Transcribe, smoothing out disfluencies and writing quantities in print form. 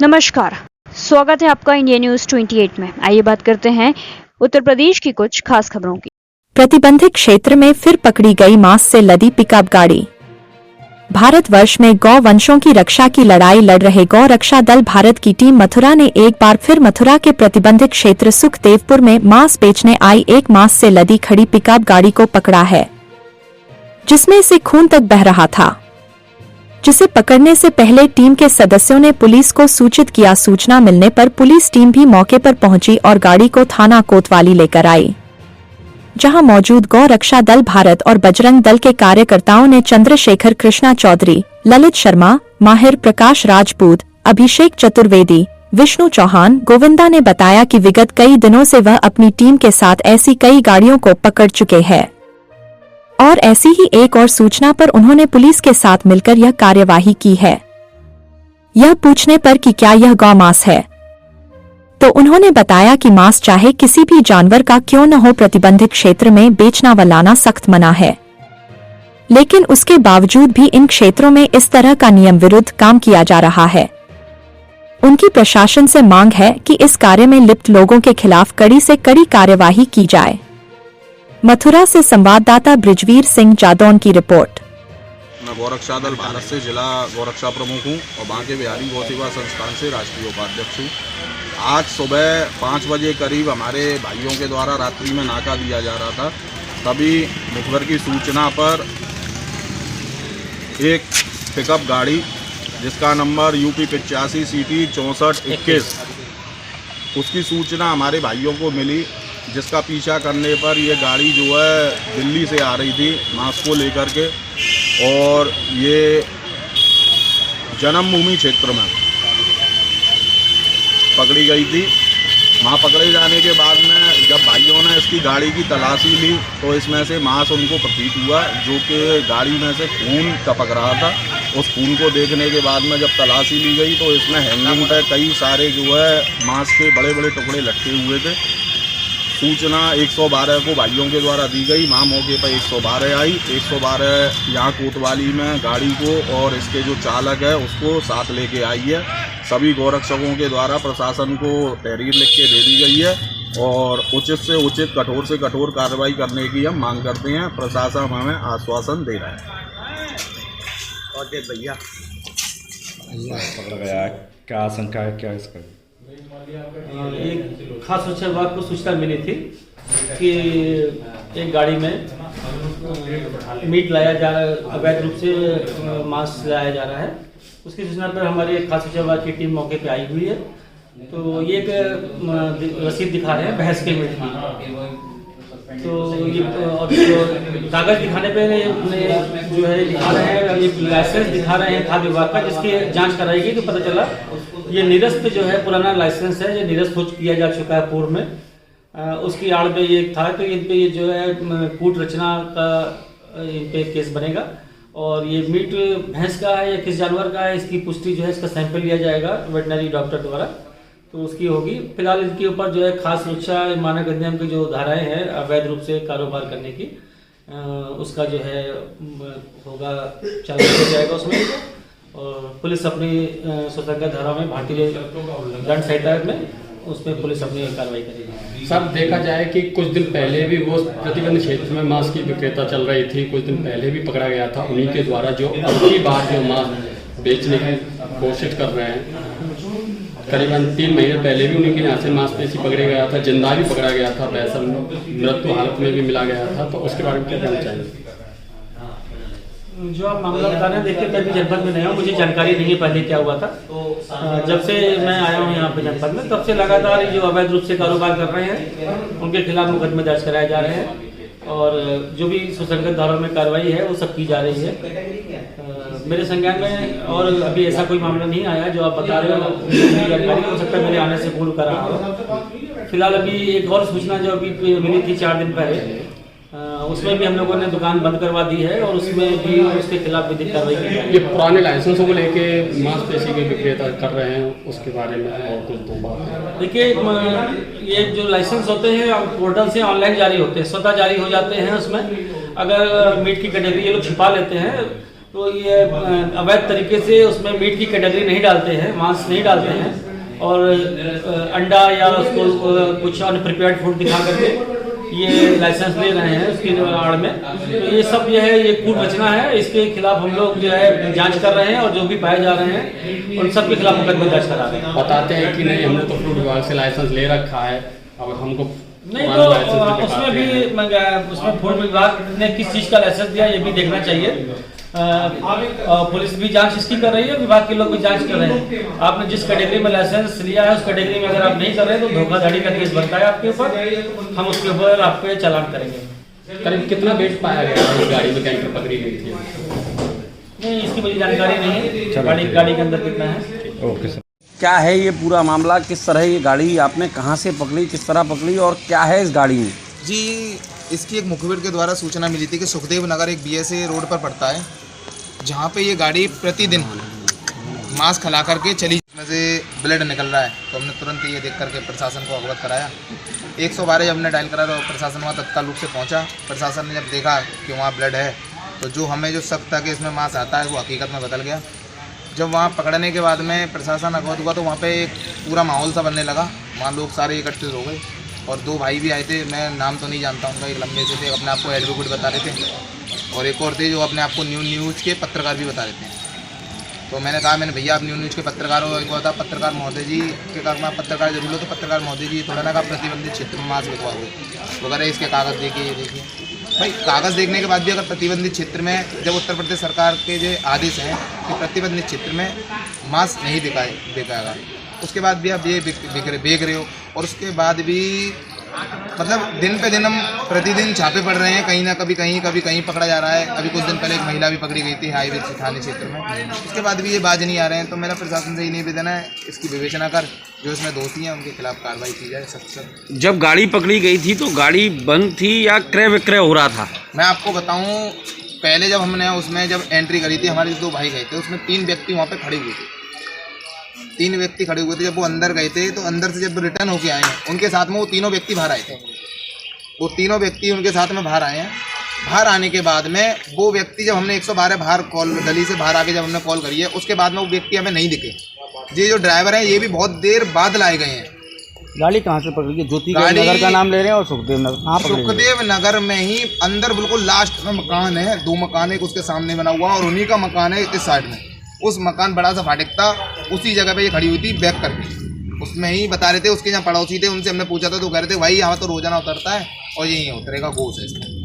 नमस्कार, स्वागत है आपका इंडिया न्यूज 28 में। आइए बात करते हैं उत्तर प्रदेश की कुछ खास खबरों की। प्रतिबंधित क्षेत्र में फिर पकड़ी गई मांस से लदी पिकअप गाड़ी। भारतवर्ष में गौ वंशों की रक्षा की लड़ाई लड़ रहे गौ रक्षा दल भारत की टीम मथुरा ने एक बार फिर मथुरा के प्रतिबंधित क्षेत्र सुखदेवपुर में मांस बेचने आई एक मांस से लदी खड़ी पिकअप गाड़ी को पकड़ा है, जिसमें से खून तक बह रहा था, जिसे पकड़ने से पहले टीम के सदस्यों ने पुलिस को सूचित किया। सूचना मिलने पर पुलिस टीम भी मौके पर पहुंची और गाड़ी को थाना कोतवाली लेकर आई, जहां मौजूद गौ रक्षा दल भारत और बजरंग दल के कार्यकर्ताओं ने चंद्रशेखर कृष्णा चौधरी, ललित शर्मा, माहिर प्रकाश राजपूत, अभिषेक चतुर्वेदी, विष्णु चौहान, गोविंदा ने बताया कि विगत कई दिनों से वह अपनी टीम के साथ ऐसी कई गाड़ियों को पकड़ चुके हैं और ऐसी ही एक और सूचना पर उन्होंने पुलिस के साथ मिलकर यह कार्यवाही की है। यह पूछने पर कि क्या यह गौ मांस है, तो उन्होंने बताया कि मांस चाहे किसी भी जानवर का क्यों न हो, प्रतिबंधित क्षेत्र में बेचना व लाना सख्त मना है, लेकिन उसके बावजूद भी इन क्षेत्रों में इस तरह का नियम विरुद्ध काम किया जा रहा है। उनकी प्रशासन से मांग है कि इस कार्य में लिप्त लोगों के खिलाफ कड़ी से कड़ी कार्यवाही की जाए। मथुरा से संवाददाता ब्रिजवीर सिंह जादौन की रिपोर्ट। मैं गौरक्षा दल भारत से जिला गौरक्षा प्रमुख हूँ और बांके बिहारी गौ सेवा संस्थान से राष्ट्रीय उपाध्यक्ष हूँ। आज सुबह 5 बजे करीब हमारे भाइयों के द्वारा रात्रि में नाका दिया जा रहा था, तभी मुखबिर की सूचना पर एक पिकअप गाड़ी जिसका नंबर UP 85 CT 6421 उसकी सूचना हमारे भाइयों को मिली, जिसका पीछा करने पर ये गाड़ी जो है दिल्ली से आ रही थी मांस को लेकर के, और ये जन्मभूमि क्षेत्र में पकड़ी गई थी। वहाँ पकड़े जाने के बाद में जब भाइयों ने इसकी गाड़ी की तलाशी ली तो इसमें से मांस उनको प्रतीत हुआ, जो कि गाड़ी में से खून टपक रहा था। उस खून को देखने के बाद में जब तलाशी ली गई तो इसमें हैंगिंग पे कई सारे जो है मांस के बड़े बड़े टुकड़े लटके हुए थे। सूचना 112 को भाइयों के द्वारा दी गई। वहाँ मौके पर 112 आई। 112 यहाँ कोतवाली में गाड़ी को और इसके जो चालक है उसको साथ लेके आई है। सभी गौरक्षकों के द्वारा प्रशासन को तहरीर लिख के दे दी गई है और उचित से उचित, कठोर से कठोर कार्रवाई करने की हम मांग करते हैं। प्रशासन हमें आश्वासन दे रहा है। और भैया पकड़ा गया, क्या आशंका है, क्या इसका? एक खास सुरक्षा विभाग को सूचना मिली थी कि एक गाड़ी में मीट लाया जा रहा है, अवैध रूप से मांस लाया जा रहा है। उसकी सूचना पर हमारी खास सुरक्षा विभाग की टीम मौके पे आई हुई है। तो ये एक रसीद दिखा रहे हैं भैंस के मीट की, तो ये और कागज दिखाने पे जो है दिखा रहे हैं, ये लाइसेंस दिखा रहे हैं खाद्य विभाग का, जिसकी जांच कराएगी तो पता चला ये निरस्त जो है पुराना लाइसेंस है, ये निरस्त हो किया जा चुका है पूर्व में। उसकी आड़ पे ये था तो इन पे ये जो है कूट रचना का इन पे केस बनेगा और ये मीट भैंस का है या किस जानवर का है, इसकी पुष्टि जो है इसका सैंपल लिया जाएगा वेटनरी डॉक्टर द्वारा, तो उसकी होगी। फिलहाल इनके ऊपर जो है खास सुरक्षा मानक अधिनियम की जो धाराएं हैं अवैध रूप से कारोबार करने की, उसका जो है होगा चालान किया जाएगा उसमें, और पुलिस अपनी स्वतंत्र धारा में भारतीय दंड संहिता में उसमें पुलिस अपनी कार्रवाई करेगी। सब देखा जाए कि कुछ दिन पहले भी वो प्रतिबंधित क्षेत्र में मांस की विक्रेता चल रही थी, कुछ दिन पहले भी पकड़ा गया था उन्हीं के द्वारा, जो अगली बार जो मांस बेचने की कोशिश कर रहे हैं। करीबन 3 महीने पहले भी उन्हीं के यहाँ से मांसपेशी पकड़ा गया था, जिंदा भी पकड़ा गया था, वैसा मृत्यु हालत में भी मिला गया था। तो उसके बारे में क्या कहना चाहिए? जो आप मामला बता रहे हैं, देखिए मैं भी जनपद में नया हूँ, मुझे जानकारी नहीं है पहले क्या हुआ था। जब से मैं आया हूँ यहाँ पे जनपद में, तब से लगातार जो अवैध रूप से कारोबार कर रहे हैं उनके खिलाफ मुकदमे दर्ज कराए जा रहे हैं और जो भी सुसंगत धारा में कार्रवाई है वो सब की जा रही है मेरे संज्ञान में। और अभी ऐसा कोई मामला नहीं आया जो आप बता रहे हो, जानकारी हो सकता है मेरे आने से पूर्व करा हो। फिलहाल अभी एक और सूचना जो अभी मिली थी 4 दिन पहले, उसमें भी हम लोगों ने दुकान बंद करवा दी है और उसमें भी उसके खिलाफ विधिक कार्रवाई की है। ये पुराने लाइसेंसों को लेके मांसपेशी के विक्रेता कर रहे हैं, उसके बारे में और कुछ 2 बात? देखिए, ये जो लाइसेंस होते हैं पोर्टल से ऑनलाइन जारी होते हैं, स्वतः जारी हो जाते हैं। उसमें अगर मीट की कैटेगरी ये लोग छिपा लेते हैं तो ये अवैध तरीके से उसमें मीट की कैटेगरी नहीं डालते हैं, मांस नहीं डालते हैं, और अंडा या उसको कुछ अन्य प्रिपेयर्ड फूड दिखा करके ये लाइसेंस ले रहे हैं उसकी आड़ में। तो ये सब जो है ये कूट रचना है, इसके खिलाफ हम लोग जो है जांच कर रहे हैं और जो भी पाए जा रहे हैं उन सब के खिलाफ मुकदमा दर्ज करा रहे हैं। बताते हैं कि नहीं हमने तो फ्रूट विभाग से लाइसेंस ले रखा है, अब हमको नहीं तो उसमें भी उसमें फूड विभाग ने किस चीज़ का लाइसेंस दिया ये भी देखना चाहिए। पुलिस भी जांच इसकी कर रही है, विभाग के लोग भी जांच कर रहे हैं। आपने जिस कैटेगरी में लाइसेंस लिया है उस कैटेगरी में अगर आप नहीं कर रहे हैं तो धोखाधड़ी का केस बनता है आपके ऊपर, हम उसके ऊपर आप पे चालान करेंगे। करीब कितना वेट पाया गया इस गाड़ी में, कैंटर पकड़ी गई थी? नहीं, इसकी मुझे जानकारी नहीं है गाड़ी के अंदर कितना है। Okay sir. क्या है ये पूरा मामला, किस तरह ये गाड़ी आपने कहाँ से पकड़ी, किस तरह पकड़ी और क्या है इस गाड़ी में? जी, इसकी एक मुखबिर के द्वारा सूचना मिली थी कि सुखदेव नगर एक BSA रोड पर पड़ता है, जहाँ पे ये गाड़ी प्रतिदिन मांस खिला करके चली, में से ब्लड निकल रहा है। तो हमने तुरंत ये देख करके प्रशासन को अवगत कराया। 112 जब हमने डायल करा तो प्रशासन वहाँ तत्काल रूप से पहुँचा। प्रशासन ने जब देखा कि वहाँ ब्लड है तो जो हमें जो शक था कि इसमें मांस आता है वो हकीकत में बदल गया। जब वहाँ पकड़ने के बाद में प्रशासन अवगत हुआ तो वहाँ पे एक पूरा माहौल सा बनने लगा, वहाँ लोग सारे एकत्रित हो गए और 2 भाई भी आए थे, मैं नाम तो नहीं जानता उनका, एक लंबे से थे, अपने आप को एडवोकेट बता रहे थे, और एक और थे जो अपने आप को न्यूज़ के पत्रकार भी बता रहे थे। तो मैंने कहा, मैंने भैया आप न्यूज़ के पत्रकार हो? एक था पत्रकार महोदय जी के कहा मैं पत्रकार जरूर हो, तो पत्रकार महोदय जी थोड़ा ना कहा प्रतिबंधित क्षेत्र में मांस बिकवा हुए वगैरह, इसके कागज़ देखिए, ये देखिए। भाई कागज़ देखने के बाद भी अगर प्रतिबंधित क्षेत्र में, जब उत्तर प्रदेश सरकार के जो आदेश हैं कि प्रतिबंधित क्षेत्र में मांस नहीं बिकाएगा, उसके बाद भी आप ये बेच रहे हो, और उसके बाद भी मतलब दिन पे दिन हम प्रतिदिन छापे पड़ रहे हैं, कहीं ना कभी कहीं पकड़ा जा रहा है। अभी कुछ दिन पहले एक महिला भी पकड़ी गई थी हाईवे थाने क्षेत्र में, उसके बाद भी ये बाज नहीं आ रहे हैं। तो मेरा प्रशासन से ये निवेदन है, इसकी विवेचना कर जो इसमें दोषी हैं उनके खिलाफ कार्रवाई की जाए सख्त। जब गाड़ी पकड़ी गई थी तो गाड़ी बंद थी या क्रय विक्रय हो रहा था? मैं आपको बताऊँ, पहले जब हमने उसमें जब एंट्री करी थी, हमारे 2 भाई गए थे, उसमें 3 व्यक्ति वहाँ पर खड़े हुए थे। 3 व्यक्ति खड़े हुए थे। जब वो अंदर गए थे तो अंदर से जब रिटर्न होके आए हैं, उनके साथ में वो 3 व्यक्ति बाहर आए थे। वो 3 व्यक्ति उनके साथ में बाहर आए हैं। बाहर आने के बाद में वो व्यक्ति, जब हमने 112 बाहर कॉल, गली से बाहर आके जब हमने कॉल करी है, उसके बाद में वो व्यक्ति हमें नहीं दिखे। ये जो ड्राइवर हैं ये भी बहुत देर बाद लाए गए हैं। गाड़ी कहाँ से पकड़ी? ज्योति नगर का नाम ले रहे हैं और सुखदेव नगर। सुखदेव नगर में ही अंदर बिल्कुल लास्ट में मकान है, 2 मकान है उसके सामने बना हुआ, और उन्हीं का मकान है इस साइड में। उस मकान बड़ा सा फाटक था, उसी जगह पे ये खड़ी हुई थी बैक करके। उसमें ही बता रहे थे, उसके जहाँ पड़ोसी थे उनसे हमने पूछा था तो कह रहे थे भाई यहाँ तो रोजाना उतरता है और यहीं उतरेगा, गोश है इसका।